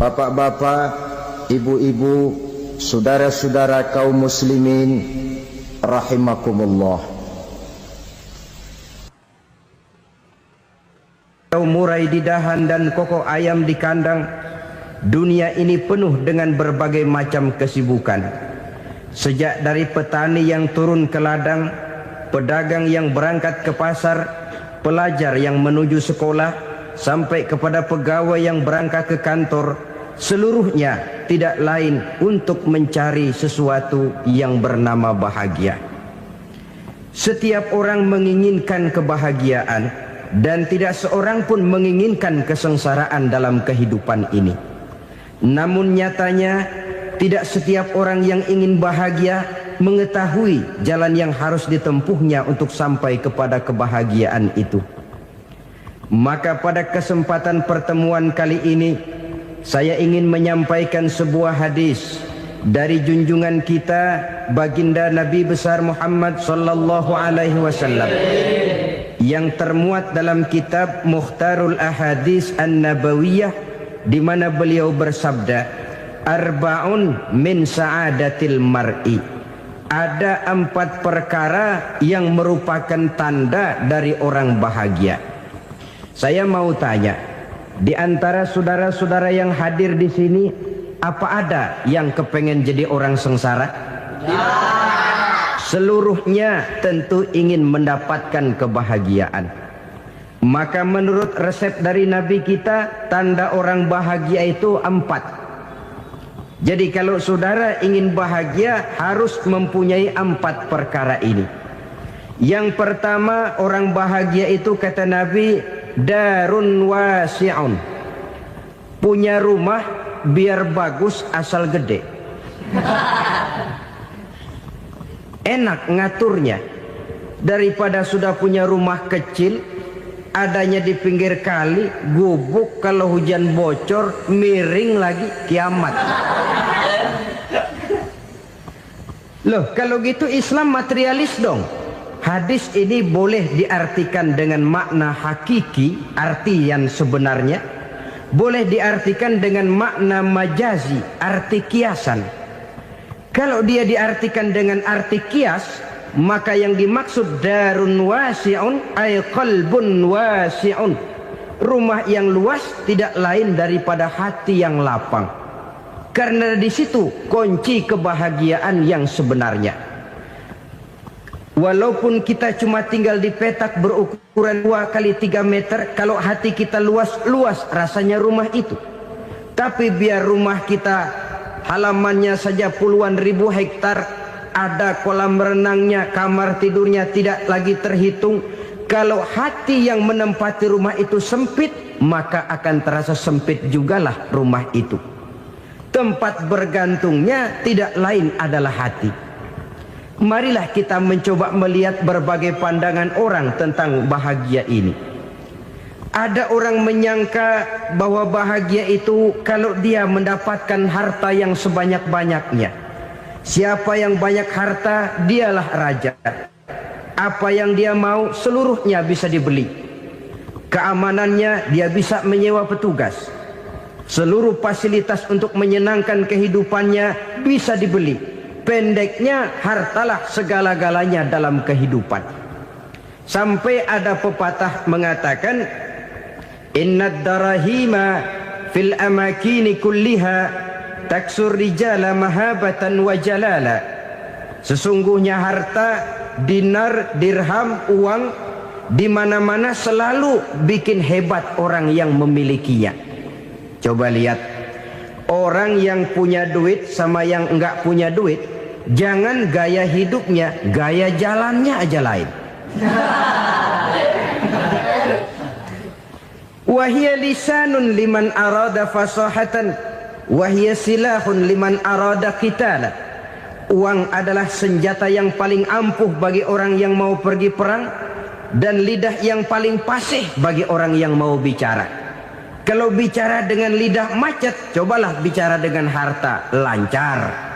Bapak-bapak, ibu-ibu, saudara-saudara kaum muslimin rahimakumullah. Murai di dahan dan koko ayam di kandang, dunia ini penuh dengan berbagai macam kesibukan. Sejak dari petani yang turun ke ladang, pedagang yang berangkat ke pasar, pelajar yang menuju sekolah, sampai kepada pegawai yang berangkat ke kantor, seluruhnya tidak lain untuk mencari sesuatu yang bernama bahagia. Setiap orang menginginkan kebahagiaan, dan tidak seorang pun menginginkan kesengsaraan dalam kehidupan ini. Namun nyatanya tidak setiap orang yang ingin bahagia mengetahui jalan yang harus ditempuhnya untuk sampai kepada kebahagiaan itu. Maka pada kesempatan pertemuan kali ini, saya ingin menyampaikan sebuah hadis dari junjungan kita baginda Nabi besar Muhammad sallallahu alaihi wasallam yang termuat dalam kitab Mukhtarul Ahadits An-Nabawiyah, di mana beliau bersabda, arba'un min sa'adatil mar'i. Ada 4 perkara yang merupakan tanda dari orang bahagia. Saya mau tanya, di antara saudara-saudara yang hadir di sini, apa ada yang kepengen jadi orang sengsara? Ya. Seluruhnya tentu ingin mendapatkan kebahagiaan. Maka menurut resep dari Nabi kita, tanda orang bahagia itu 4. Jadi kalau saudara ingin bahagia, harus mempunyai 4 perkara ini. Yang pertama, orang bahagia itu kata Nabi, darun wasi'un. Punya rumah biar bagus asal gede. Enak ngaturnya, daripada sudah punya rumah kecil adanya di pinggir kali, gubuk, kalau hujan bocor, miring lagi, kiamat. Loh, kalau gitu Islam materialis dong. Hadis ini boleh diartikan dengan makna hakiki, arti yang sebenarnya, boleh diartikan dengan makna majazi, arti kiasan. Kalau dia diartikan dengan arti kias, maka yang dimaksud darun wasi'un ay qalbun wasi'un. Rumah yang luas tidak lain daripada hati yang lapang. Karena di situ kunci kebahagiaan yang sebenarnya. Walaupun kita cuma tinggal di petak berukuran 2 kali 3 meter, kalau hati kita luas-luas rasanya rumah itu. Tapi biar rumah kita halamannya saja puluhan ribu hektar, ada kolam renangnya, kamar tidurnya tidak lagi terhitung. Kalau hati yang menempati rumah itu sempit, maka akan terasa sempit jugalah rumah itu. Tempat bergantungnya tidak lain adalah hati. Marilah kita mencoba melihat berbagai pandangan orang tentang bahagia ini. Ada orang menyangka bahwa bahagia itu kalau dia mendapatkan harta yang sebanyak-banyaknya. Siapa yang banyak harta, dialah raja. Apa yang dia mau, seluruhnya bisa dibeli. Keamanannya, dia bisa menyewa petugas. Seluruh fasilitas untuk menyenangkan kehidupannya bisa dibeli. Pendeknya, hartalah segala-galanya dalam kehidupan. Sampai ada pepatah mengatakan, innad darahima fil amakini kulliha taksur rijala mahabatan wa jalala. Sesungguhnya harta, dinar, dirham, uang di mana-mana selalu bikin hebat orang yang memilikinya. Coba lihat, orang yang punya duit sama yang enggak punya duit, jangan gaya hidupnya, gaya jalannya aja lain. Wahia lisanun liman arada fasahatan, wahia silahun liman arada qitala. Uang adalah senjata yang paling ampuh bagi orang yang mau pergi perang, dan lidah yang paling fasih bagi orang yang mau bicara. Kalau bicara dengan lidah macet, cobalah bicara dengan harta, lancar.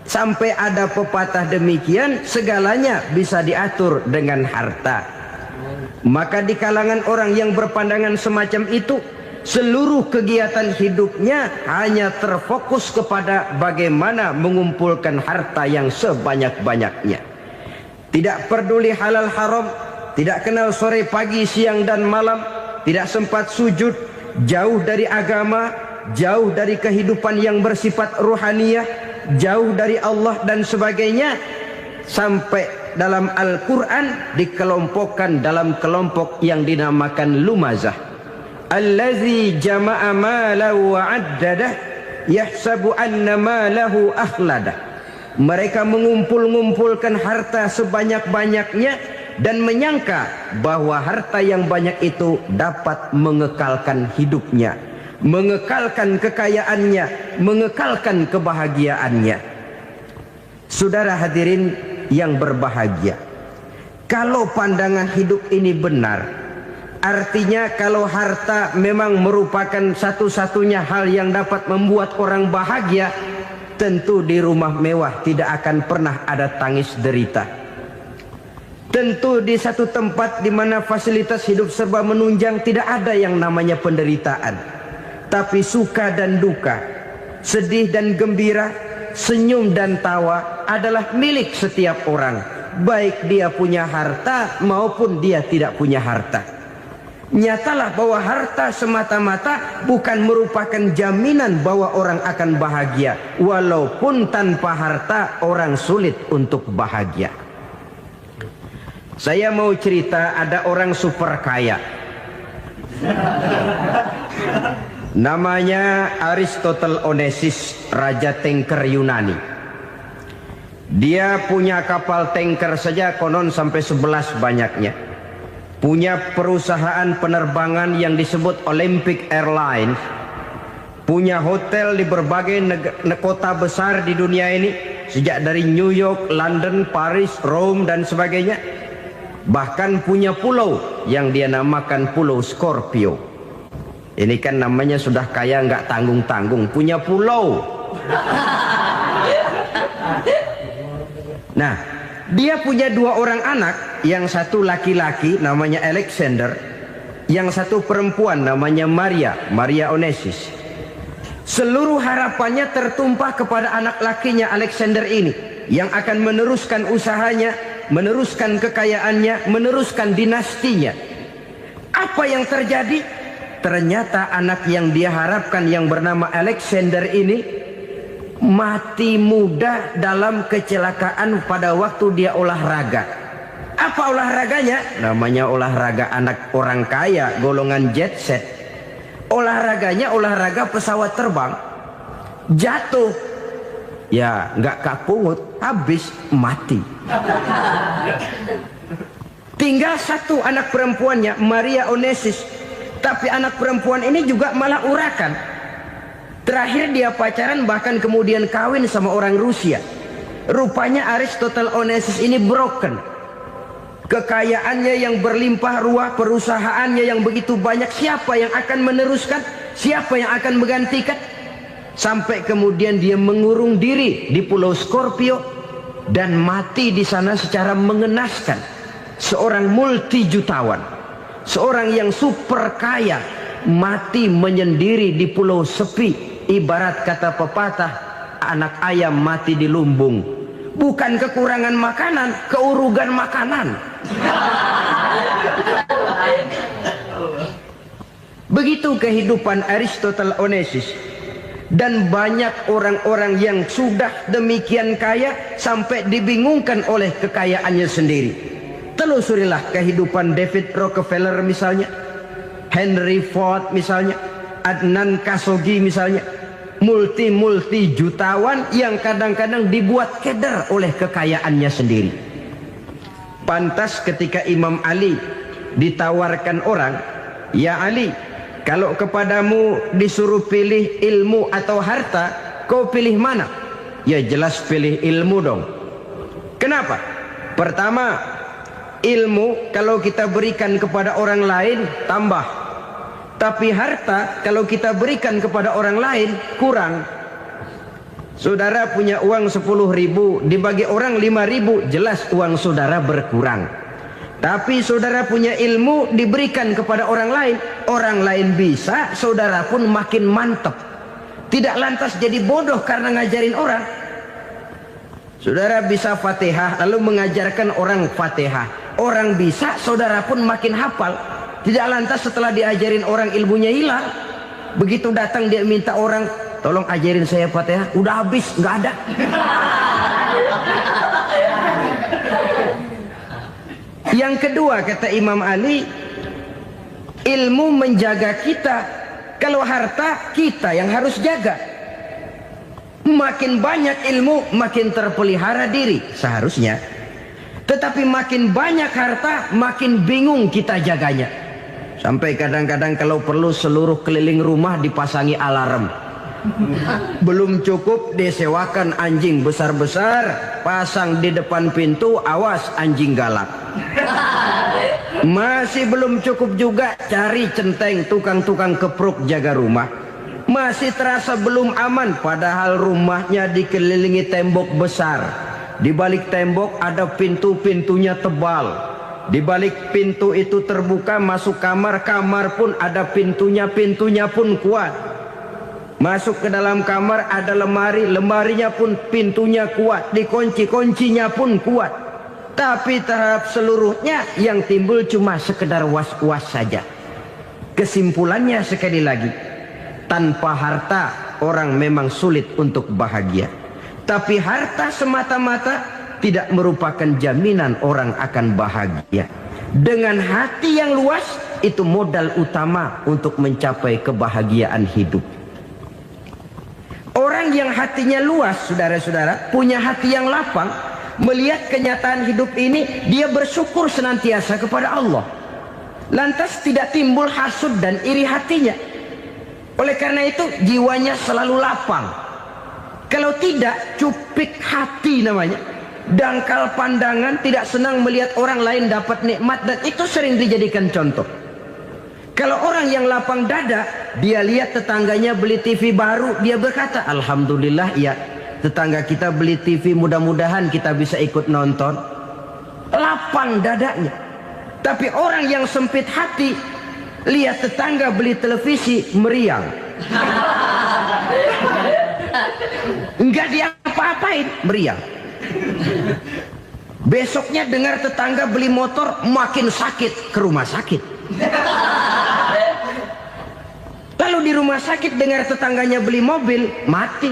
Sampai ada pepatah demikian, segalanya bisa diatur dengan harta. Maka di kalangan orang yang berpandangan semacam itu, seluruh kegiatan hidupnya hanya terfokus kepada bagaimana mengumpulkan harta yang sebanyak-banyaknya. Tidak peduli halal haram, tidak kenal sore pagi siang dan malam, tidak sempat sujud, jauh dari agama, jauh dari kehidupan yang bersifat ruhaniyah, jauh dari Allah dan sebagainya. Sampai dalam Al-Quran dikelompokkan dalam kelompok yang dinamakan lumazah. Allazi jama'a malahu wa 'addadah yahsabu anna malahu akhladah. Mereka mengumpul-ngumpulkan harta sebanyak-banyaknya dan menyangka bahwa harta yang banyak itu dapat mengekalkan hidupnya, mengekalkan kekayaannya, mengekalkan kebahagiaannya. Saudara hadirin yang berbahagia, kalau pandangan hidup ini benar, artinya kalau harta memang merupakan satu-satunya hal yang dapat membuat orang bahagia, tentu di rumah mewah tidak akan pernah ada tangis derita. Tentu di satu tempat di mana fasilitas hidup serba menunjang tidak ada yang namanya penderitaan. Tapi suka dan duka, sedih dan gembira, senyum dan tawa adalah milik setiap orang, baik dia punya harta maupun dia tidak punya harta. Nyatalah bahwa harta semata-mata bukan merupakan jaminan bahwa orang akan bahagia, walaupun tanpa harta orang sulit untuk bahagia. Saya mau cerita, ada orang super kaya, namanya Aristotle Onesimus, raja tanker Yunani. Dia punya kapal tanker saja konon sampai 11 banyaknya. Punya perusahaan penerbangan yang disebut Olympic Airlines. Punya hotel di berbagai kota besar di dunia ini, sejak dari New York, London, Paris, Rome dan sebagainya. Bahkan punya pulau yang dia namakan Pulau Scorpio. Ini kan namanya sudah kaya nggak tanggung-tanggung, punya pulau. Nah, dia punya 2 orang anak, yang satu laki-laki namanya Alexander, yang satu perempuan namanya Maria Onesimus. Seluruh harapannya tertumpah kepada anak lakinya Alexander ini, yang akan meneruskan usahanya, meneruskan kekayaannya, meneruskan dinastinya. Apa yang terjadi? Ternyata anak yang dia harapkan yang bernama Alexander ini mati muda dalam kecelakaan pada waktu dia olahraga. Apa olahraganya? Namanya olahraga anak orang kaya, golongan jet set. Olahraganya olahraga pesawat terbang. Jatuh, ya nggak kapungut, habis mati. Tinggal satu anak perempuannya, Maria Onesimus. Tapi anak perempuan ini juga malah urakan. Terakhir dia pacaran, bahkan kemudian kawin sama orang Rusia. Rupanya Aristotle Onesimus ini broken. Kekayaannya yang berlimpah ruah, perusahaannya yang begitu banyak, siapa yang akan meneruskan? Siapa yang akan menggantikan? Sampai kemudian dia mengurung diri di Pulau Scorpio dan mati di sana secara mengenaskan. Seorang multi jutawan, seorang yang super kaya, mati menyendiri di pulau sepi. Ibarat kata pepatah, anak ayam mati di lumbung. Bukan kekurangan makanan, keurugan makanan. Begitu kehidupan Aristotle Onesimus. Dan banyak orang-orang yang sudah demikian kaya sampai dibingungkan oleh kekayaannya sendiri. Telusurilah kehidupan David Rockefeller misalnya, Henry Ford misalnya, Adnan Khashoggi misalnya. Multi jutawan yang kadang-kadang dibuat keder oleh kekayaannya sendiri. Pantas ketika Imam Ali ditawarkan orang, "Ya Ali, kalau kepadamu disuruh pilih ilmu atau harta, kau pilih mana?" Ya jelas pilih ilmu dong. Kenapa? Pertama, ilmu kalau kita berikan kepada orang lain tambah. Tapi harta kalau kita berikan kepada orang lain kurang. Saudara punya uang 10.000, dibagi orang 5.000, jelas uang saudara berkurang. Tapi saudara punya ilmu diberikan kepada orang lain bisa, saudara pun makin mantap. Tidak lantas jadi bodoh karena ngajarin orang. Saudara bisa Fatihah lalu mengajarkan orang Fatihah. Orang bisa, saudara pun makin hafal. Tidak lantas setelah diajarin orang ilmunya hilang. Begitu datang dia minta orang, tolong ajarin saya Fatihah, udah habis, nggak ada. Yang kedua kata Imam Ali, ilmu menjaga kita. Kalau harta kita yang harus jaga. Makin banyak ilmu makin terpelihara diri seharusnya. Tetapi makin banyak harta makin bingung kita jaganya. Sampai kadang-kadang kalau perlu seluruh keliling rumah dipasangi alarm. Belum cukup disewakan anjing besar-besar, pasang di depan pintu, awas anjing galak. Masih belum cukup juga, cari centeng tukang-tukang kepruk jaga rumah. Masih terasa belum aman, padahal rumahnya dikelilingi tembok besar. Di balik tembok ada pintu-pintunya tebal. Di balik pintu itu terbuka masuk kamar, kamar pun ada pintunya, pintunya pun kuat. Masuk ke dalam kamar ada lemari, lemarinya pun pintunya kuat, dikunci, kuncinya pun kuat. Tapi terhadap seluruhnya yang timbul cuma sekedar was-was saja. Kesimpulannya sekali lagi, tanpa harta orang memang sulit untuk bahagia. Tapi harta semata-mata tidak merupakan jaminan orang akan bahagia. Dengan hati yang luas, itu modal utama untuk mencapai kebahagiaan hidup. Orang yang hatinya luas, saudara-saudara, punya hati yang lapang, melihat kenyataan hidup ini, dia bersyukur senantiasa kepada Allah. Lantas tidak timbul hasud dan iri hatinya. Oleh karena itu jiwanya selalu lapang. Kalau tidak, cupik hati namanya. Dangkal pandangan, tidak senang melihat orang lain dapat nikmat, dan itu sering dijadikan contoh. Kalau orang yang lapang dada, dia lihat tetangganya beli TV baru, dia berkata, alhamdulillah ya, tetangga kita beli TV, mudah-mudahan kita bisa ikut nonton. Lapang dadanya. Tapi orang yang sempit hati, lihat tetangga beli televisi, meriang. Enggak diapa-apain, meriang. Besoknya dengar tetangga beli motor, makin sakit, ke rumah sakit. Lalu di rumah sakit dengar tetangganya beli mobil, mati.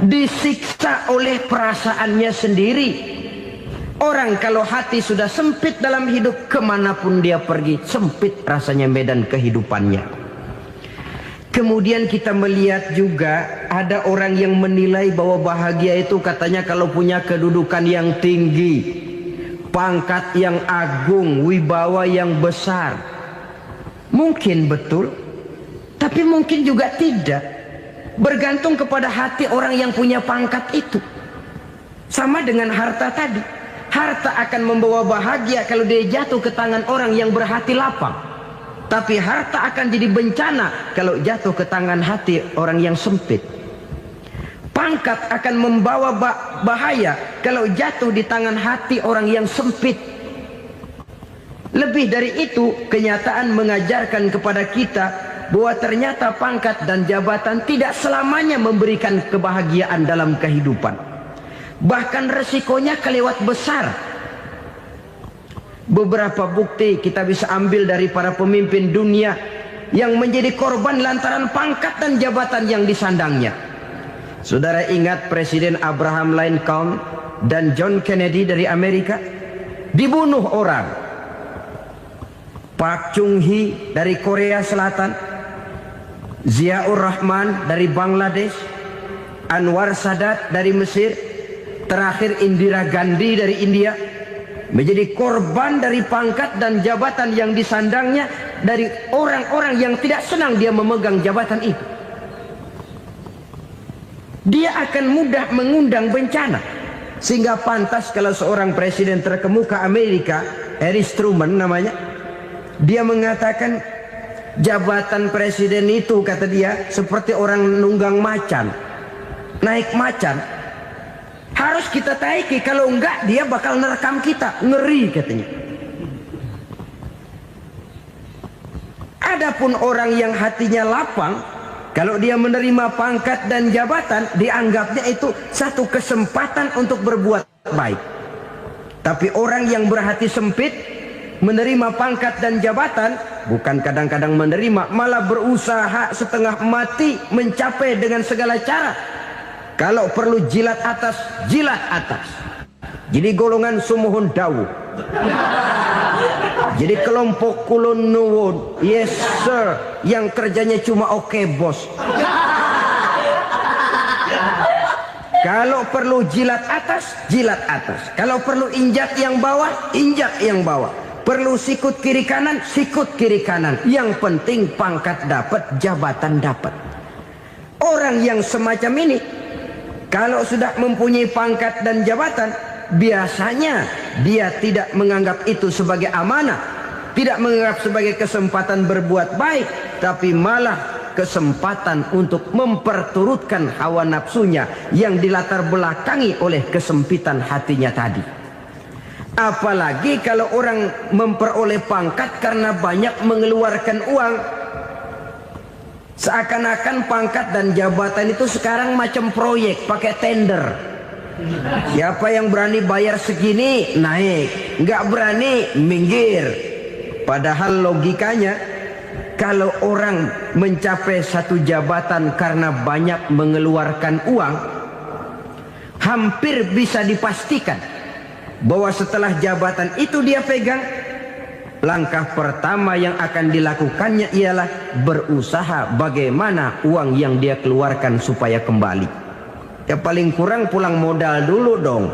Disiksa oleh perasaannya sendiri. Orang kalau hati sudah sempit dalam hidup, kemanapun dia pergi, sempit rasanya medan kehidupannya. Kemudian kita melihat juga ada orang yang menilai bahwa bahagia itu katanya kalau punya kedudukan yang tinggi, pangkat yang agung, wibawa yang besar. Mungkin betul, tapi mungkin juga tidak. Bergantung kepada hati orang yang punya pangkat itu. Sama dengan harta tadi. Harta akan membawa bahagia kalau dia jatuh ke tangan orang yang berhati lapang. Tapi harta akan jadi bencana kalau jatuh ke tangan hati orang yang sempit. Pangkat akan membawa bahaya kalau jatuh di tangan hati orang yang sempit. Lebih dari itu, kenyataan mengajarkan kepada kita bahwa ternyata pangkat dan jabatan tidak selamanya memberikan kebahagiaan dalam kehidupan. Bahkan resikonya kelewat besar. Beberapa bukti kita bisa ambil dari para pemimpin dunia yang menjadi korban lantaran pangkat dan jabatan yang disandangnya. Saudara ingat Presiden Abraham Lincoln dan John Kennedy dari Amerika? Dibunuh orang. Park Chung-hee dari Korea Selatan, Ziaur Rahman dari Bangladesh, Anwar Sadat dari Mesir, terakhir Indira Gandhi dari India, menjadi korban dari pangkat dan jabatan yang disandangnya dari orang-orang yang tidak senang dia memegang jabatan itu. Dia akan mudah mengundang bencana. Sehingga pantas kalau seorang presiden terkemuka Amerika, Harry Truman namanya, dia mengatakan jabatan presiden itu, kata dia, seperti orang nunggang macan, naik macan. Harus kita taiki, kalau enggak dia bakal nerekam kita. Ngeri katanya. Adapun orang yang hatinya lapang, kalau dia menerima pangkat dan jabatan, dianggapnya itu satu kesempatan untuk berbuat baik. Tapi orang yang berhati sempit, menerima pangkat dan jabatan, bukan kadang-kadang menerima, malah berusaha setengah mati mencapai dengan segala cara. Kalau perlu jilat atas, jilat atas. Jadi golongan sumuhun dawuh. Jadi kelompok kulon nuwun, yes sir, yang kerjanya cuma oke bos. Kalau perlu jilat atas, jilat atas. Kalau perlu injak yang bawah, injak yang bawah. Perlu sikut kiri kanan, sikut kiri kanan. Yang penting pangkat dapat, jabatan dapat. Orang yang semacam ini, kalau sudah mempunyai pangkat dan jabatan, biasanya dia tidak menganggap itu sebagai amanah, tidak menganggap sebagai kesempatan berbuat baik, tapi malah kesempatan untuk memperturutkan hawa nafsunya yang dilatar belakangi oleh kesempitan hatinya tadi. Apalagi kalau orang memperoleh pangkat karena banyak mengeluarkan uang. Seakan-akan pangkat dan jabatan itu sekarang macam proyek, pakai tender. Siapa yang berani bayar segini naik, nggak berani minggir. Padahal logikanya, kalau orang mencapai satu jabatan karena banyak mengeluarkan uang, hampir bisa dipastikan bahwa setelah jabatan itu dia pegang, langkah pertama yang akan dilakukannya ialah berusaha bagaimana uang yang dia keluarkan supaya kembali. Ya paling kurang pulang modal dulu dong.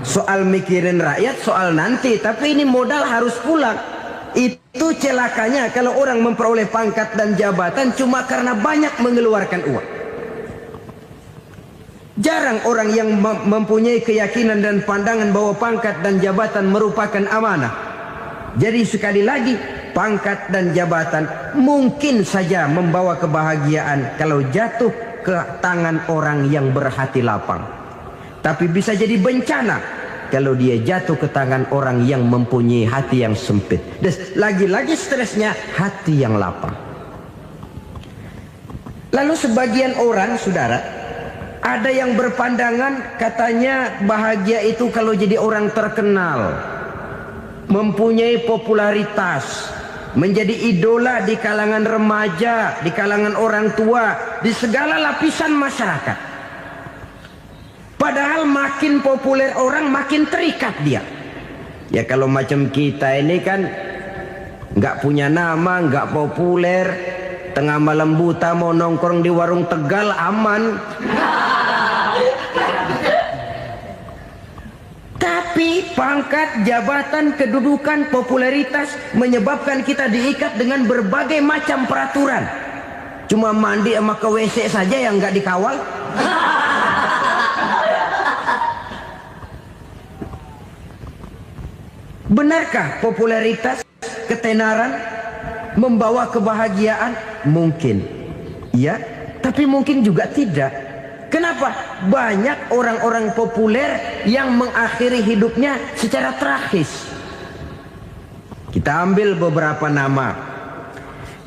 Soal mikirin rakyat soal nanti, tapi ini modal harus pulang. Itu celakanya kalau orang memperoleh pangkat dan jabatan cuma karena banyak mengeluarkan uang. Jarang orang yang mempunyai keyakinan dan pandangan bahwa pangkat dan jabatan merupakan amanah. Jadi sekali lagi, pangkat dan jabatan mungkin saja membawa kebahagiaan kalau jatuh ke tangan orang yang berhati lapang. Tapi bisa jadi bencana kalau dia jatuh ke tangan orang yang mempunyai hati yang sempit. Dan lagi-lagi stresnya hati yang lapang. Lalu sebagian orang, saudara, ada yang berpandangan katanya bahagia itu kalau jadi orang terkenal, mempunyai popularitas, menjadi idola di kalangan remaja, di kalangan orang tua, di segala lapisan masyarakat. Padahal makin populer orang, makin terikat dia. Ya kalau macam kita ini kan nggak punya nama, nggak populer, tengah malam buta mau nongkrong di warung Tegal aman. Tapi pangkat, jabatan, kedudukan, popularitas menyebabkan kita diikat dengan berbagai macam peraturan. Cuma mandi sama ke WC saja yang nggak dikawal. Benarkah popularitas, ketenaran membawa kebahagiaan? Mungkin, ya, tapi mungkin juga tidak. Kenapa? Banyak orang-orang populer yang mengakhiri hidupnya secara tragis. Kita ambil beberapa nama.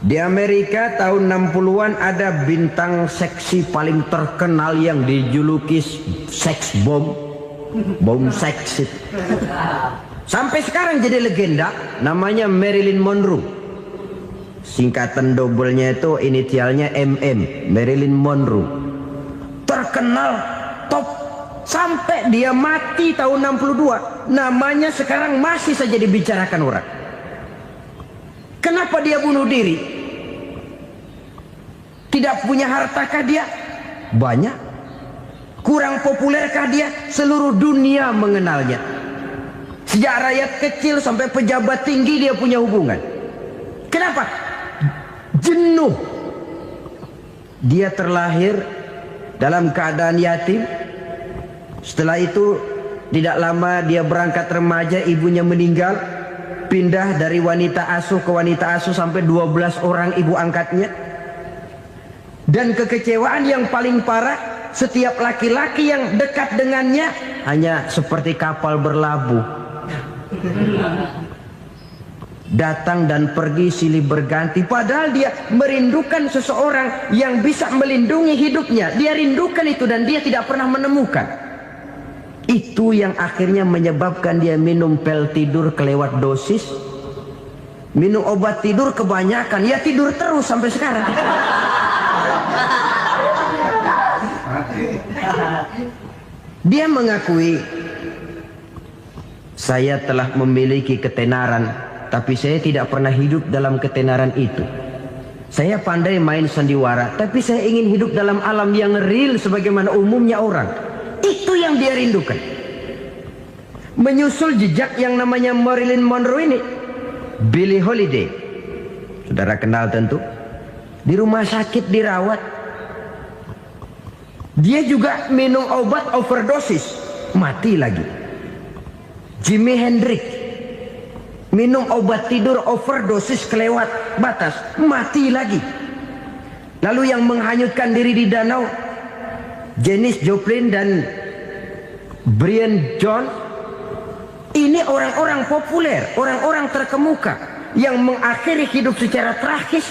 Di Amerika tahun 60-an ada bintang seksi paling terkenal yang dijuluki sex bomb. Bom seks. Sampai sekarang jadi legenda, namanya Marilyn Monroe. Singkatan dobelnya itu inisialnya MM, Marilyn Monroe. Terkenal top sampai dia mati tahun 62, namanya sekarang masih saja dibicarakan orang. Kenapa dia bunuh diri? Tidak punya hartakah dia? Banyak. Kurang populerkah dia? Seluruh dunia mengenalnya. Sejak rakyat kecil sampai pejabat tinggi dia punya hubungan. Kenapa? Jenuh. Dia terlahir dalam keadaan yatim. Setelah itu tidak lama dia berangkat remaja, ibunya meninggal, pindah dari wanita asuh ke wanita asuh sampai 12 orang ibu angkatnya. Dan kekecewaan yang paling parah, setiap laki-laki yang dekat dengannya hanya seperti kapal berlabuh, datang dan pergi silih berganti. Padahal dia merindukan seseorang yang bisa melindungi hidupnya. Dia rindukan itu dan dia tidak pernah menemukan. Itu yang akhirnya menyebabkan dia minum pil tidur kelewat dosis, minum obat tidur kebanyakan, ya tidur terus sampai sekarang. Dia mengakui, saya telah memiliki ketenaran, tapi saya tidak pernah hidup dalam ketenaran itu. Saya pandai main sandiwara, tapi saya ingin hidup dalam alam yang real sebagaimana umumnya orang. Itu yang dia rindukan. Menyusul jejak yang namanya Marilyn Monroe ini, Billie Holiday, saudara kenal tentu, di rumah sakit dirawat. Dia juga minum obat overdosis, mati lagi. Jimi Hendrix minum obat tidur overdosis kelewat batas, mati lagi. Lalu yang menghanyutkan diri di danau, Janis Joplin dan Brian Jones. Ini orang-orang populer, orang-orang terkemuka yang mengakhiri hidup secara tragis,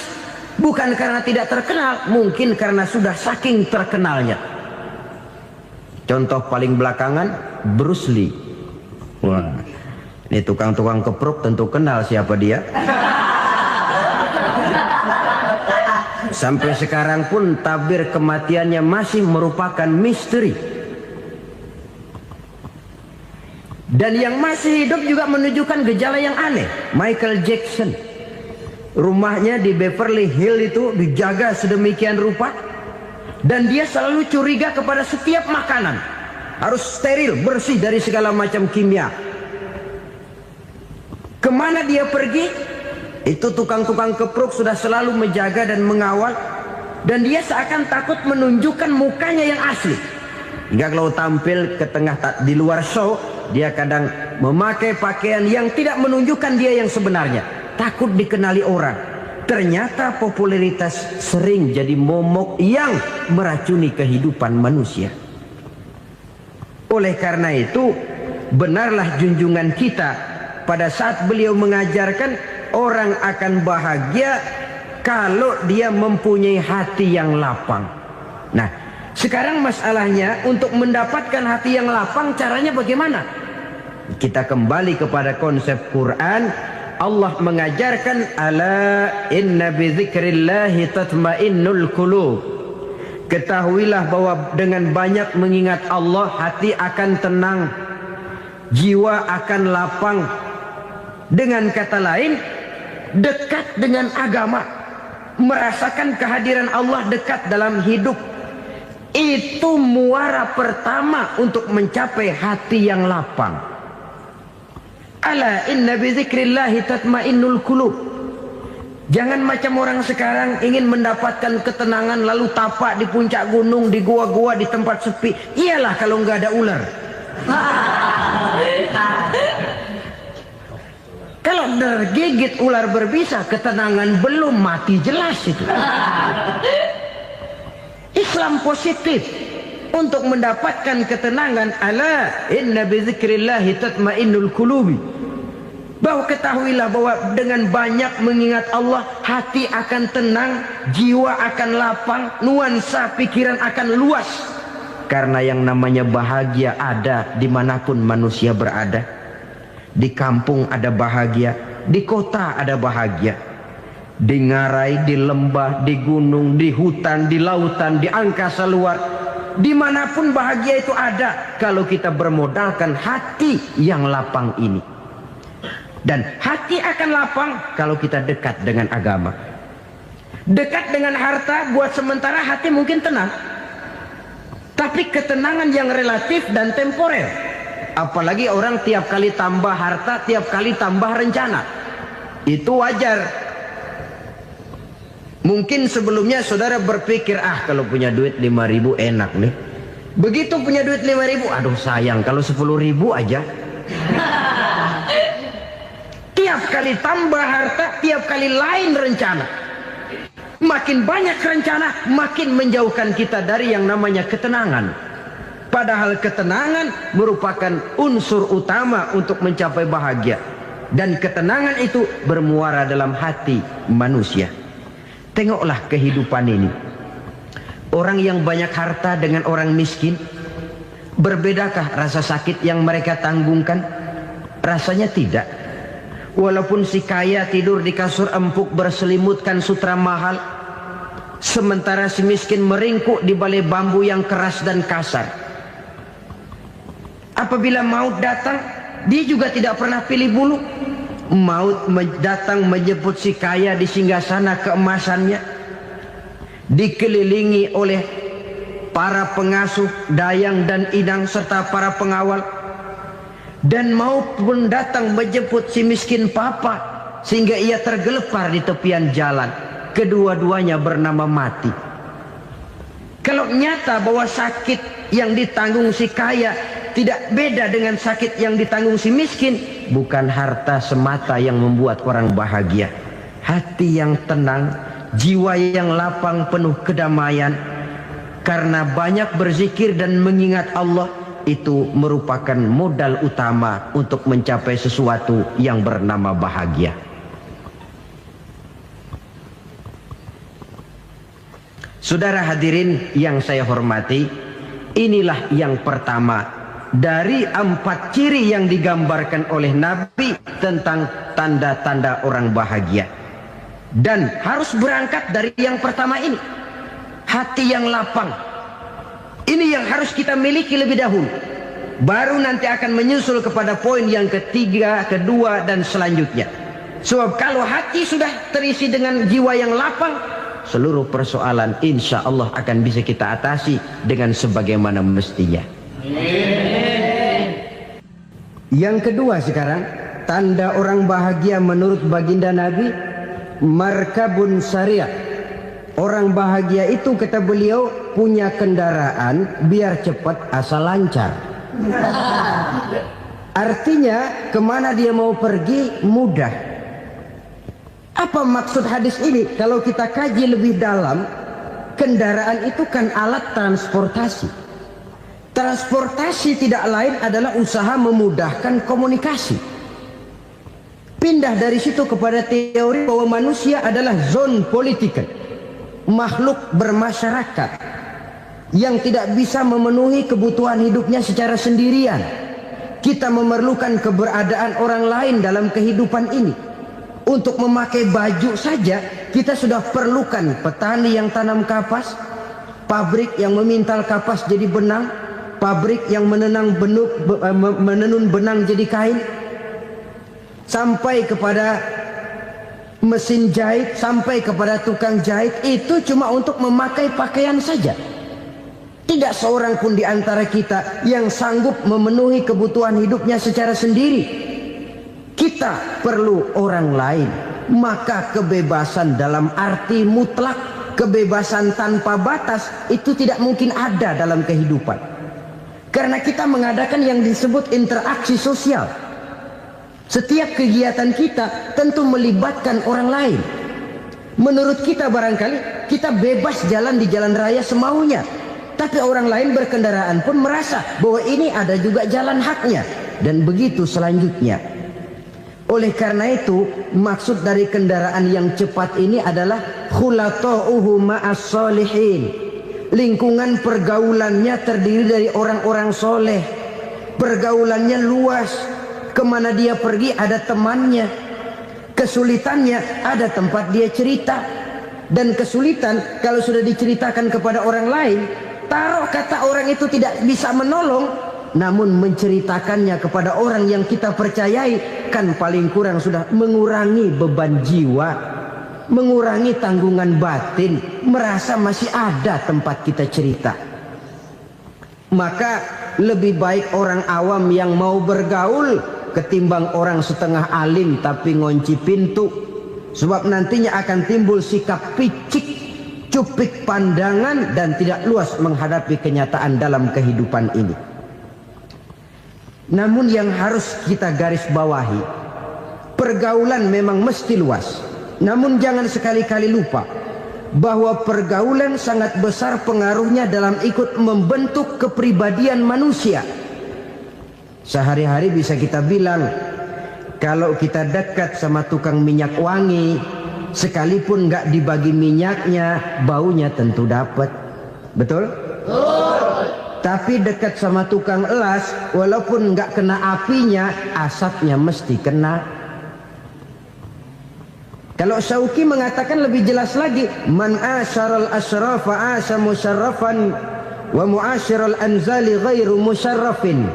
bukan karena tidak terkenal, mungkin karena sudah saking terkenalnya. Contoh paling belakangan, Bruce Lee. Wah, ini tukang-tukang kepruk tentu kenal siapa dia. Sampai sekarang pun tabir kematiannya masih merupakan misteri. Dan yang masih hidup juga menunjukkan gejala yang aneh. Michael Jackson, rumahnya di Beverly Hills itu dijaga sedemikian rupa, dan dia selalu curiga kepada setiap makanan harus steril, bersih dari segala macam kimia. Kemana dia pergi, itu tukang-tukang kepruk sudah selalu menjaga dan mengawal, dan dia seakan takut menunjukkan mukanya yang asli. Hingga kalau tampil ke tengah di luar show, dia kadang memakai pakaian yang tidak menunjukkan dia yang sebenarnya, takut dikenali orang. Ternyata popularitas sering jadi momok yang meracuni kehidupan manusia. Oleh karena itu, benarlah junjungan kita pada saat beliau mengajarkan orang akan bahagia kalau dia mempunyai hati yang lapang. Nah, sekarang masalahnya untuk mendapatkan hati yang lapang, caranya bagaimana? Kita kembali kepada konsep Quran. Allah mengajarkan, ala inna bi dzikrillahi tatmainnul qulub. Ketahuilah bahwa dengan banyak mengingat Allah, hati akan tenang, jiwa akan lapang. Dengan kata lain, dekat dengan agama, merasakan kehadiran Allah dekat dalam hidup. Itu muara pertama untuk mencapai hati yang lapang. Ala inna bi dzikrillahi tatmainnul qulub. Jangan macam orang sekarang ingin mendapatkan ketenangan lalu tapak di puncak gunung, di gua-gua, di tempat sepi. Iyalah kalau nggak ada ular. Kalau tergigit ular berbisa, ketenangan belum, mati jelas itu. Islam positif untuk mendapatkan ketenangan. Ala inna bi dzikrillahi tatmainnul qulubi. Bahwa ketahuilah bahwa dengan banyak mengingat Allah, hati akan tenang, jiwa akan lapang, nuansa pikiran akan luas. Karena yang namanya bahagia ada dimanapun manusia berada. Di kampung ada bahagia, di kota ada bahagia, di ngarai, di lembah, di gunung, di hutan, di lautan, di angkasa luar, dimanapun bahagia itu ada kalau kita bermodalkan hati yang lapang ini. Dan hati akan lapang kalau kita dekat dengan agama. Dekat dengan harta buat sementara hati mungkin tenang, tapi ketenangan yang relatif dan temporer. Apalagi orang tiap kali tambah harta, tiap kali tambah rencana. Itu wajar. Mungkin sebelumnya saudara berpikir, kalau punya duit 5.000 enak nih. Begitu punya duit 5.000, aduh sayang kalau 10.000 aja. Tiap kali tambah harta, tiap kali lain rencana. Makin banyak rencana, makin menjauhkan kita dari yang namanya ketenangan. Padahal ketenangan merupakan unsur utama untuk mencapai bahagia. Dan ketenangan itu bermuara dalam hati manusia. Tengoklah kehidupan ini. Orang yang banyak harta dengan orang miskin, berbedakah rasa sakit yang mereka tanggungkan? Rasanya tidak. Walaupun si kaya tidur di kasur empuk berselimutkan sutra mahal, sementara si miskin meringkuk di balai bambu yang keras dan kasar. Apabila maut datang, dia juga tidak pernah pilih bulu. Maut datang menjemput si kaya di singgasana keemasannya, dikelilingi oleh para pengasuh, dayang dan inang serta para pengawal. Dan maut pun datang menjemput si miskin papa, sehingga ia tergelepar di tepian jalan. Kedua-duanya bernama mati. Kalau nyata bahwa sakit yang ditanggung si kaya tidak beda dengan sakit yang ditanggung si miskin, bukan harta semata yang membuat orang bahagia. Hati yang tenang, jiwa yang lapang penuh kedamaian, karena banyak berzikir dan mengingat Allah, itu merupakan modal utama untuk mencapai sesuatu yang bernama bahagia. Saudara hadirin yang saya hormati, inilah yang pertama dari 4 ciri yang digambarkan oleh Nabi tentang tanda-tanda orang bahagia. Dan harus berangkat dari yang pertama ini, hati yang lapang. Ini yang harus kita miliki lebih dahulu. Baru nanti akan menyusul kepada poin yang ketiga, kedua, dan selanjutnya. Sebab kalau hati sudah terisi dengan jiwa yang lapang, seluruh persoalan insya Allah akan bisa kita atasi dengan sebagaimana mestinya. Yang kedua sekarang, tanda orang bahagia menurut baginda Nabi, markabun syariah. Orang bahagia itu, kata beliau, punya kendaraan biar cepat asal lancar. Artinya kemana dia mau pergi mudah. Apa maksud hadis ini? Kalau kita kaji lebih dalam, kendaraan itu kan alat transportasi. Transportasi tidak lain adalah usaha memudahkan komunikasi. Pindah dari situ kepada teori bahwa manusia adalah zon political, makhluk bermasyarakat yang tidak bisa memenuhi kebutuhan hidupnya secara sendirian. Kita memerlukan keberadaan orang lain dalam kehidupan ini. Untuk memakai baju saja kita sudah perlukan petani yang tanam kapas, pabrik yang memintal kapas jadi benang, pabrik yang menenun benang jadi kain, sampai kepada mesin jahit, sampai kepada tukang jahit. Itu cuma untuk memakai pakaian saja. Tidak seorang pun di antara kita yang sanggup memenuhi kebutuhan hidupnya secara sendiri. Kita perlu orang lain. Maka kebebasan dalam arti mutlak, kebebasan tanpa batas, itu tidak mungkin ada dalam kehidupan. Karena kita mengadakan yang disebut interaksi sosial. Setiap kegiatan kita tentu melibatkan orang lain. Menurut kita barangkali kita bebas jalan di jalan raya semaunya, tapi orang lain berkendaraan pun merasa bahwa ini ada juga jalan haknya, dan begitu selanjutnya. Oleh karena itu, maksud dari kendaraan yang cepat ini adalah khulata'uhu ma'as solihin. Lingkungan pergaulannya terdiri dari orang-orang soleh. Pergaulannya luas. Kemana dia pergi ada temannya. Kesulitannya ada tempat dia cerita. Dan kesulitan kalau sudah diceritakan kepada orang lain, taruh kata orang itu tidak bisa menolong, namun menceritakannya kepada orang yang kita percayai, kan paling kurang sudah mengurangi beban jiwa, mengurangi tanggungan batin, merasa masih ada tempat kita cerita. Maka lebih baik orang awam yang mau bergaul ketimbang orang setengah alim tapi ngunci pintu. Sebab nantinya akan timbul sikap picik, cupik pandangan, dan tidak luas menghadapi kenyataan dalam kehidupan ini. Namun yang harus kita garis bawahi, pergaulan memang mesti luas. Namun jangan sekali-kali lupa bahwa pergaulan sangat besar pengaruhnya dalam ikut membentuk kepribadian manusia. Sehari-hari bisa kita bilang, kalau kita dekat sama tukang minyak wangi, sekalipun nggak dibagi minyaknya, baunya tentu dapat. Betul? Tapi dekat sama tukang elas, walaupun nggak kena apinya, asapnya mesti kena. Kalau Syauqi mengatakan lebih jelas lagi, man asyaral asrafa asa musyarrafan wa muasyiral anzali ghairu musyarrafin.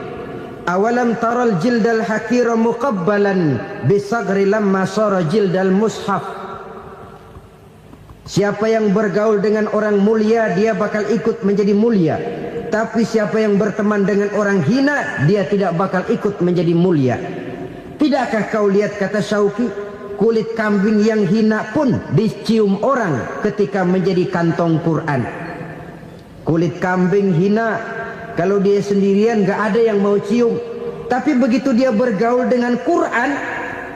Awalam taral jildal hakira muqabbalan bisagri lamma sara jildal mushaf. Siapa yang bergaul dengan orang mulia, dia bakal ikut menjadi mulia. Tapi siapa yang berteman dengan orang hina, dia tidak bakal ikut menjadi mulia. Tidakkah kau lihat, kata Syauqi, kulit kambing yang hina pun dicium orang ketika menjadi kantong Quran. Kulit kambing hina, kalau dia sendirian gak ada yang mau cium. Tapi begitu dia bergaul dengan Quran,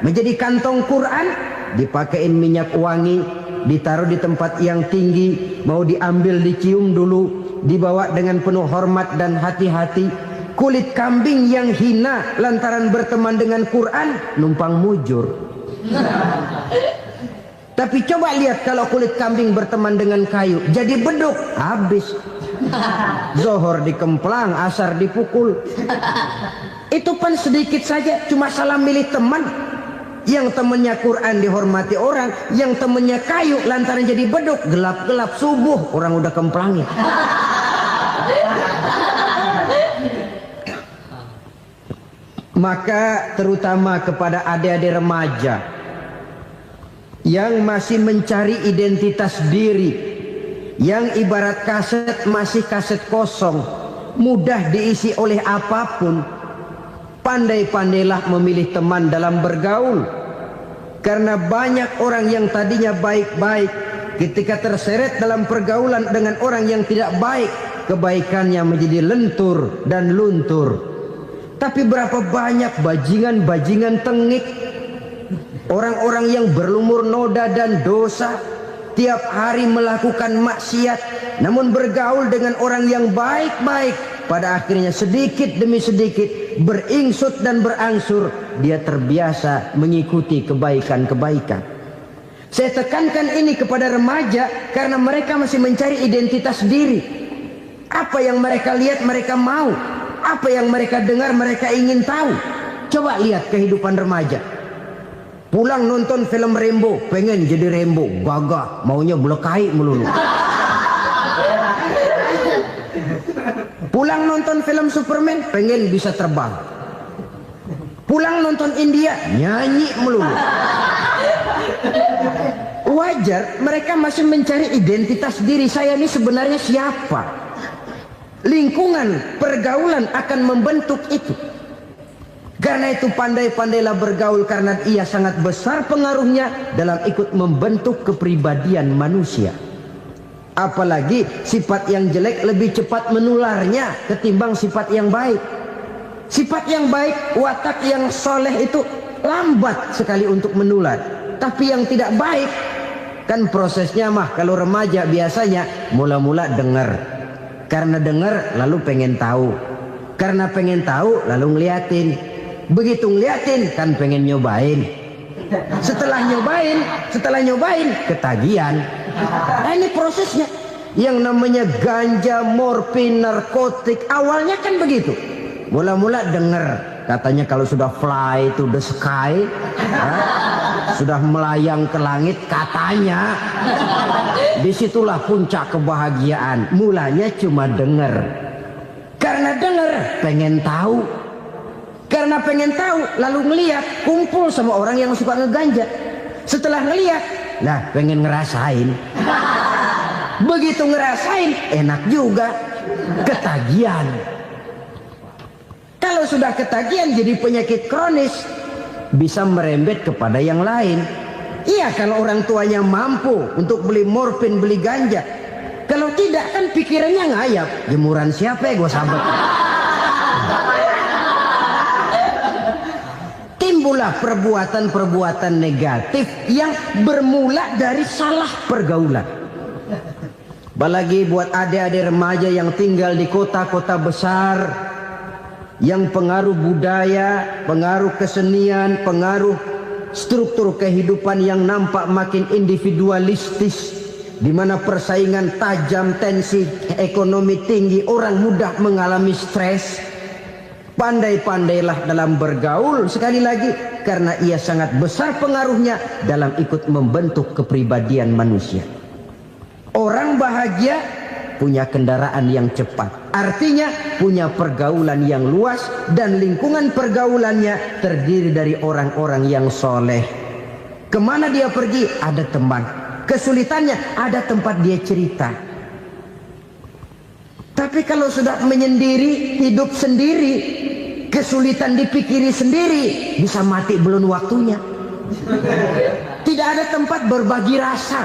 menjadi kantong Quran, dipakein minyak wangi, ditaruh di tempat yang tinggi, mau diambil dicium dulu, dibawa dengan penuh hormat dan hati-hati. Kulit kambing yang hina lantaran berteman dengan Quran, numpang mujur. Tapi coba lihat kalau kulit kambing berteman dengan kayu, jadi beduk, habis. Zohor dikemplang, asar dipukul. Itu pun sedikit saja, cuma salah milih teman. Yang temannya Quran dihormati orang, yang temannya kayu lantaran jadi beduk, gelap-gelap subuh orang udah kemplangnya. Maka terutama kepada adik-adik remaja yang masih mencari identitas diri, yang ibarat kaset masih kaset kosong, mudah diisi oleh apapun, pandai-pandailah memilih teman dalam bergaul. Karena banyak orang yang tadinya baik-baik, ketika terseret dalam pergaulan dengan orang yang tidak baik, kebaikannya menjadi lentur dan luntur. Tapi berapa banyak bajingan-bajingan tengik, orang-orang yang berlumur noda dan dosa, tiap hari melakukan maksiat, namun bergaul dengan orang yang baik-baik, pada akhirnya sedikit demi sedikit beringsut dan berangsur dia terbiasa mengikuti kebaikan-kebaikan. Saya tekankan ini kepada remaja karena mereka masih mencari identitas diri. Apa yang mereka lihat mereka mau, apa yang mereka dengar mereka ingin tahu. Coba lihat kehidupan remaja. Pulang nonton film Rambo, pengen jadi Rambo, gagah, maunya belekai melulu. Pulang nonton film Superman, pengen bisa terbang. Pulang nonton India, nyanyi melulu. Wajar, mereka masih mencari identitas diri. Saya ini sebenarnya siapa? Lingkungan, pergaulan akan membentuk itu. Karena itu pandai-pandailah bergaul, karena ia sangat besar pengaruhnya dalam ikut membentuk kepribadian manusia. Apalagi sifat yang jelek lebih cepat menularnya ketimbang sifat yang baik. Sifat yang baik, watak yang soleh itu lambat sekali untuk menular. Tapi yang tidak baik, kan prosesnya mah kalau remaja biasanya mula-mula dengar. Karena dengar lalu pengen tahu. Karena pengen tahu lalu ngeliatin. Begitu ngeliatin kan pengen nyobain. Setelah nyobain ketagihan. Nah, ini prosesnya. Yang namanya ganja, morfin, narkotik, awalnya kan begitu. Mula-mula dengar, katanya kalau sudah fly to the sky, sudah melayang ke langit, katanya disitulah puncak kebahagiaan. Mulanya cuma dengar. Karena dengar pengen tahu. Karena pengen tahu lalu ngeliat, kumpul sama orang yang suka ngeganja. Setelah ngeliat, lah pengen ngerasain. Begitu ngerasain enak juga, ketagihan. Kalau sudah ketagihan jadi penyakit kronis, bisa merembet kepada yang lain. Iya, kalau orang tuanya mampu untuk beli morfin, beli ganja. Kalau tidak kan pikirannya ngayap, jemuran siapa ya gue sabet. Timbullah perbuatan-perbuatan negatif yang bermula dari salah pergaulan. Apalagi buat adik-adik remaja yang tinggal di kota-kota besar, yang pengaruh budaya, pengaruh kesenian, pengaruh struktur kehidupan yang nampak makin individualistis, di mana persaingan tajam, tensi ekonomi tinggi, orang mudah mengalami stres. Pandai-pandailah dalam bergaul, sekali lagi, karena ia sangat besar pengaruhnya dalam ikut membentuk kepribadian manusia. Orang bahagia punya kendaraan yang cepat, artinya punya pergaulan yang luas, dan lingkungan pergaulannya terdiri dari orang-orang yang soleh. Kemana dia pergi ada teman, kesulitannya ada tempat dia cerita. Tapi kalau sudah menyendiri, hidup sendiri, kesulitan dipikiri sendiri, bisa mati belum waktunya. Tidak ada tempat berbagi rasa,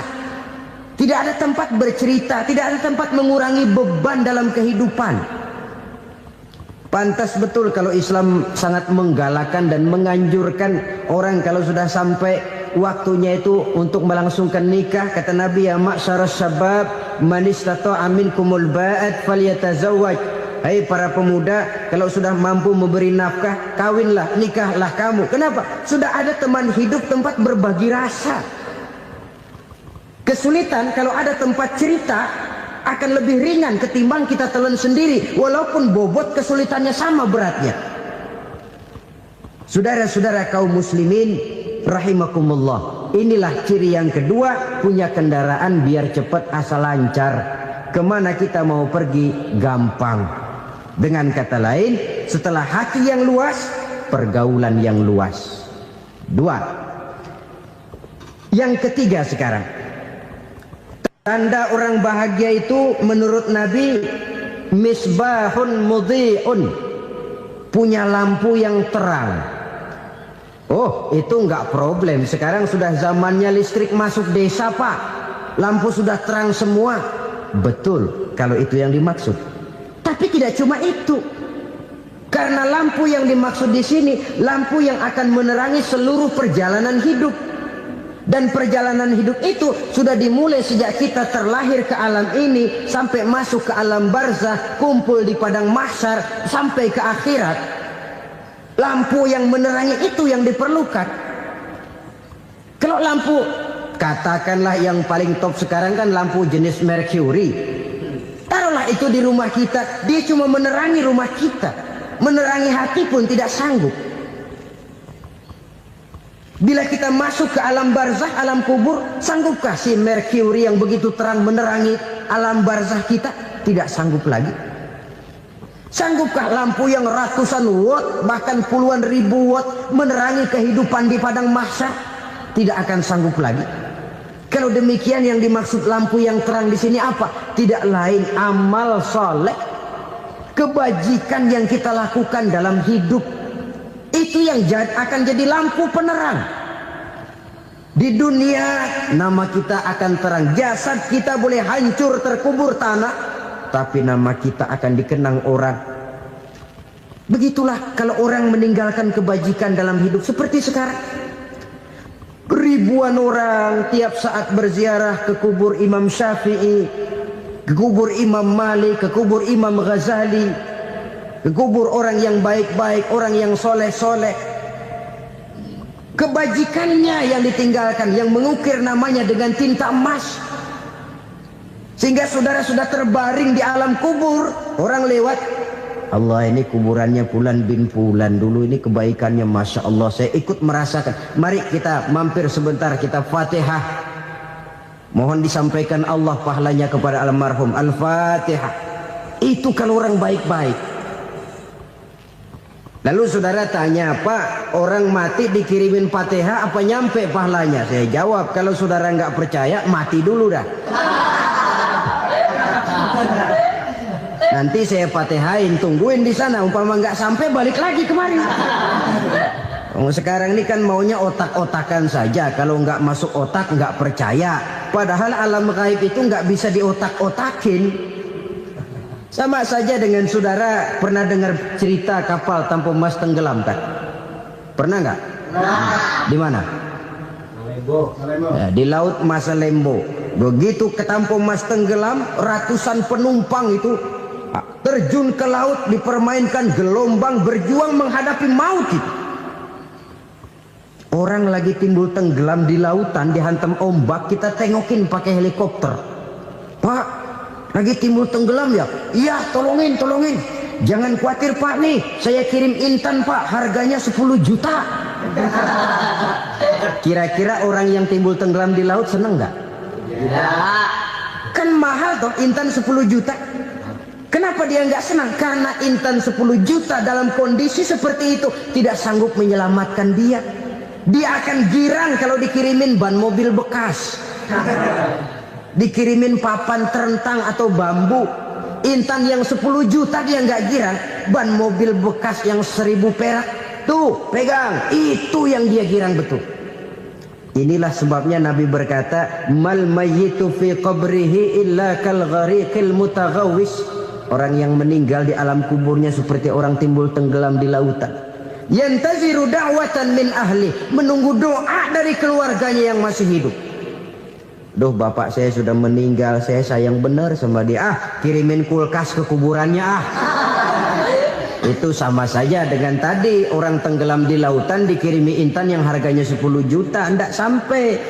tidak ada tempat bercerita, tidak ada tempat mengurangi beban dalam kehidupan. Pantas betul kalau Islam sangat menggalakkan dan menganjurkan orang kalau sudah sampai waktunya itu untuk melangsungkan nikah. Kata Nabi, ya ma'syaras syabab man istata'a minkumul ba'at falyatazawwaj. Hai para pemuda, kalau sudah mampu memberi nafkah, kawinlah, nikahlah kamu. Kenapa? Sudah ada teman hidup, tempat berbagi rasa. Kesulitan kalau ada tempat cerita akan lebih ringan ketimbang kita telan sendiri, walaupun bobot kesulitannya sama beratnya. Saudara-saudara kaum muslimin rahimakumullah, inilah ciri yang kedua, punya kendaraan biar cepat asal lancar. Kemana kita mau pergi gampang. Dengan kata lain, setelah hati yang luas, pergaulan yang luas. Dua. Yang ketiga sekarang, tanda orang bahagia itu menurut Nabi, misbahun mudhi'un, punya lampu yang terang. Oh, itu enggak problem. Sekarang sudah zamannya listrik masuk desa, Pak. Lampu sudah terang semua. Betul, kalau itu yang dimaksud. Tapi tidak cuma itu. Karena lampu yang dimaksud di sini, lampu yang akan menerangi seluruh perjalanan hidup. Dan perjalanan hidup itu sudah dimulai sejak kita terlahir ke alam ini, sampai masuk ke alam barzah, kumpul di padang mahsyar, sampai ke akhirat. Lampu yang menerangi itu yang diperlukan. Kalau lampu, katakanlah yang paling top sekarang kan lampu jenis Mercury. Taruhlah itu di rumah kita, dia cuma menerangi rumah kita, menerangi hati pun tidak sanggup. Bila kita masuk ke alam barzah, alam kubur, sanggupkah si Mercury yang begitu terang menerangi alam barzah kita? Tidak sanggup lagi. Sanggupkah lampu yang ratusan watt, bahkan puluhan ribu watt menerangi kehidupan di padang mahsyar? Tidak akan sanggup lagi. Kalau demikian, yang dimaksud lampu yang terang di sini apa? Tidak lain amal soleh, kebajikan yang kita lakukan dalam hidup. Itu yang akan jadi lampu penerang. Di dunia nama kita akan terang. Jasad kita boleh hancur terkubur tanah, tapi nama kita akan dikenang orang. Begitulah kalau orang meninggalkan kebajikan dalam hidup seperti sekarang. Ribuan orang tiap saat berziarah ke kubur Imam Syafi'i, ke kubur Imam Malik, ke kubur Imam Ghazali, ke kubur orang yang baik-baik, orang yang soleh-soleh. Kebajikannya yang ditinggalkan, yang mengukir namanya dengan tinta emas. Sehingga saudara sudah terbaring di alam kubur, orang lewat, Allah, ini kuburannya Fulan bin Fulan, dulu ini kebaikannya Masya Allah, saya ikut merasakan. Mari kita mampir sebentar, kita Fatihah. Mohon disampaikan Allah pahalanya kepada almarhum. Al-Fatihah. Itu kalau orang baik-baik. Lalu saudara tanya, Pak, orang mati dikirimin Fatihah apa nyampe pahalanya? Saya jawab, kalau saudara nggak percaya, mati dulu dah. Nanti saya Fatihain, tungguin di sana. Umpama nggak sampai, balik lagi kemari. Sekarang ini kan maunya otak-otakan saja. Kalau nggak masuk otak, nggak percaya. Padahal alam gaib itu nggak bisa diotak-otakin. Sama saja dengan saudara pernah dengar cerita kapal tanpa emas tenggelam kan? Pernah nggak? Di mana? Di Laut Masalembo. Begitu ketampung Mas tenggelam, ratusan penumpang itu terjun ke laut, dipermainkan gelombang, berjuang menghadapi maut itu. Orang lagi timbul tenggelam di lautan, dihantam ombak, kita tengokin pakai helikopter. Pak, lagi timbul tenggelam ya? Iya, tolongin. Jangan khawatir Pak, nih saya kirim intan Pak, harganya 10 juta. Kira-kira orang yang timbul tenggelam di laut seneng nggak? Tidak. Kan mahal toh intan 10 juta. Kenapa dia nggak senang? Karena intan 10 juta dalam kondisi seperti itu tidak sanggup menyelamatkan dia. Dia akan girang kalau dikirimin ban mobil bekas, dikirimin papan terentang atau bambu. Intan yang 10 juta dia nggak girang. Ban mobil bekas yang 1000 perak, tuh pegang, itu yang dia girang betul. Inilah sebabnya Nabi berkata, mal mayyitu fi qabrihi illa kal ghariqil mutaghawwis. Orang yang meninggal di alam kuburnya seperti orang timbul tenggelam di lautan. Yantaziru da'watan min ahli, menunggu doa dari keluarganya yang masih hidup. Duh, bapak saya sudah meninggal, saya sayang benar sama dia. Kirimin kulkas ke kuburannya Itu sama saja dengan tadi orang tenggelam di lautan dikirimi intan yang harganya 10 juta, tidak sampai.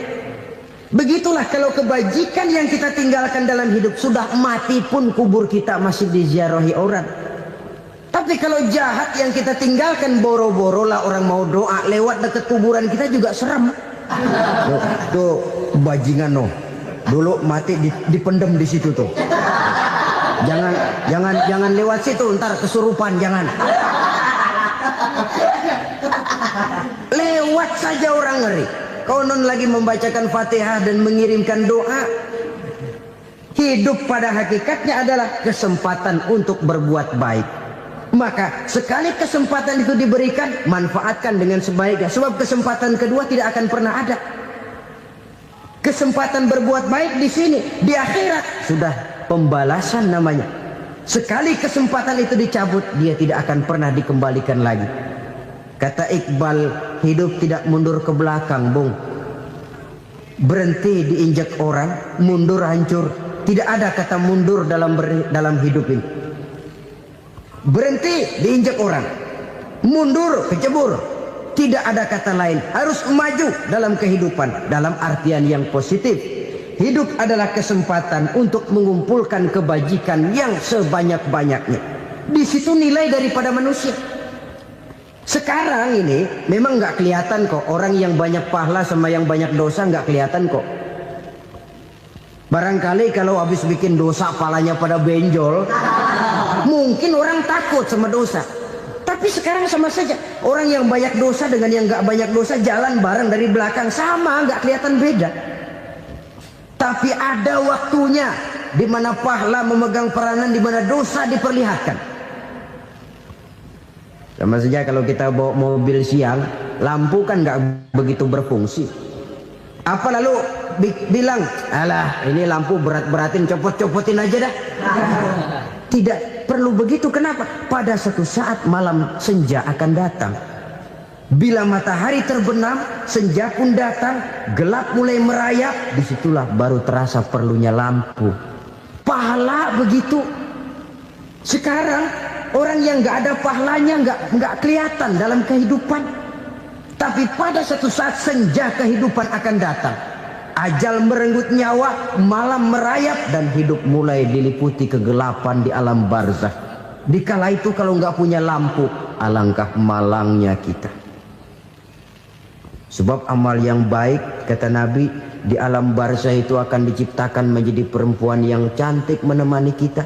Begitulah kalau kebajikan yang kita tinggalkan dalam hidup, sudah mati pun kubur kita masih diziarahi orang. Tapi kalau jahat yang kita tinggalkan, boro-boro lah orang mau doa lewat dekat kuburan kita juga serem. Tuh bajingan dulu mati dipendem di situ tuh. Jangan lewat situ, ntar kesurupan, jangan. Lewat saja orang ngeri. Konon lagi membacakan Fatihah dan mengirimkan doa. Hidup pada hakikatnya adalah kesempatan untuk berbuat baik. Maka sekali kesempatan itu diberikan, manfaatkan dengan sebaiknya. Sebab kesempatan kedua tidak akan pernah ada. Kesempatan berbuat baik di sini, di akhirat sudah pembalasan namanya. Sekali kesempatan itu dicabut, dia tidak akan pernah dikembalikan lagi. Kata Iqbal, hidup tidak mundur ke belakang, Bung. Berhenti diinjak orang, mundur hancur. Tidak ada kata mundur dalam hidup ini. Berhenti diinjak orang, mundur kecebur. Tidak ada kata lain. Harus maju dalam kehidupan, dalam artian yang positif. Hidup adalah kesempatan untuk mengumpulkan kebajikan yang sebanyak-banyaknya. Di situ nilai daripada manusia. Sekarang ini memang nggak kelihatan kok, orang yang banyak pahala sama yang banyak dosa nggak kelihatan kok. Barangkali kalau habis bikin dosa palanya pada benjol, mungkin orang takut sama dosa. Tapi sekarang sama saja, orang yang banyak dosa dengan yang nggak banyak dosa jalan bareng dari belakang, sama, nggak kelihatan beda. Tapi ada waktunya di mana pahala memegang peranan, di mana dosa diperlihatkan. Sama saja kalau kita bawa mobil siang, lampu kan nggak begitu berfungsi. Apa lalu bilang, alah ini lampu berat-beratin, copot-copotin aja dah. Tidak perlu begitu. Kenapa? Pada suatu saat malam senja akan datang. Bila matahari terbenam, senja pun datang, gelap mulai merayap, disitulah baru terasa perlunya lampu. Pahala begitu. Sekarang orang yang nggak ada pahalanya nggak kelihatan dalam kehidupan. Tapi pada suatu saat senja kehidupan akan datang. Ajal merenggut nyawa, malam merayap, dan hidup mulai diliputi kegelapan di alam barzakh. Dikala itu kalau nggak punya lampu, alangkah malangnya kita. Sebab amal yang baik, kata Nabi, di alam barzakh itu akan diciptakan menjadi perempuan yang cantik menemani kita.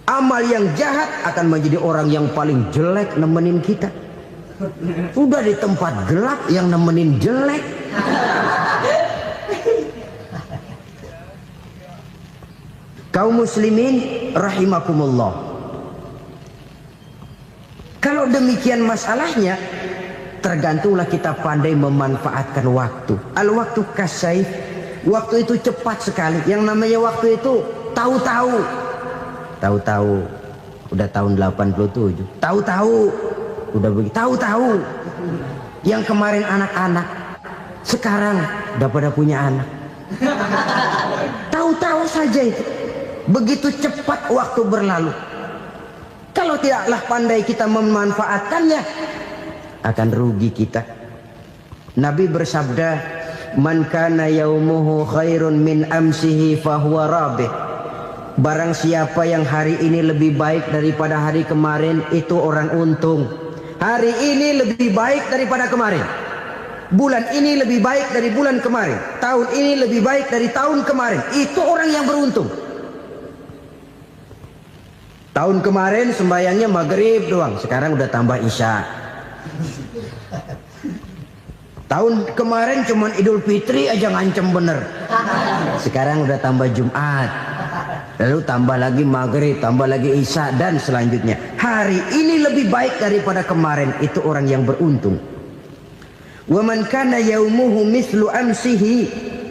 Amal yang jahat akan menjadi orang yang paling jelek nemenin kita. Udah di tempat gelap yang nemenin jelek. Kaum muslimin rahimakumullah. Kalau demikian masalahnya, tergantunglah kita pandai memanfaatkan waktu. Al-waktu kasayf. Waktu itu cepat sekali. Yang namanya waktu itu tahu-tahu. Tahu-tahu. Udah tahun 87. Tahu-tahu. Udah begitu. Tahu-tahu. Yang kemarin anak-anak, sekarang udah pada punya anak. Tahu-tahu saja itu. Begitu cepat waktu berlalu. Kalau tidaklah pandai kita memanfaatkannya, akan rugi kita. Nabi bersabda, "Man kana yaumuhu khairun min amsihi fahuwa rabih." Barang siapa yang hari ini lebih baik daripada hari kemarin, itu orang untung. Hari ini lebih baik daripada kemarin. Bulan ini lebih baik dari bulan kemarin. Tahun ini lebih baik dari tahun kemarin. Itu orang yang beruntung. Tahun kemarin sembahyangnya maghrib doang, sekarang udah tambah isya. Tahun kemarin cuman Idul Fitri aja ngancem bener, sekarang udah tambah Jumat, lalu tambah lagi maghrib, tambah lagi isya, dan selanjutnya. Hari ini lebih baik daripada kemarin, itu orang yang beruntung. Wa man kana yaumuhu mislu amsihi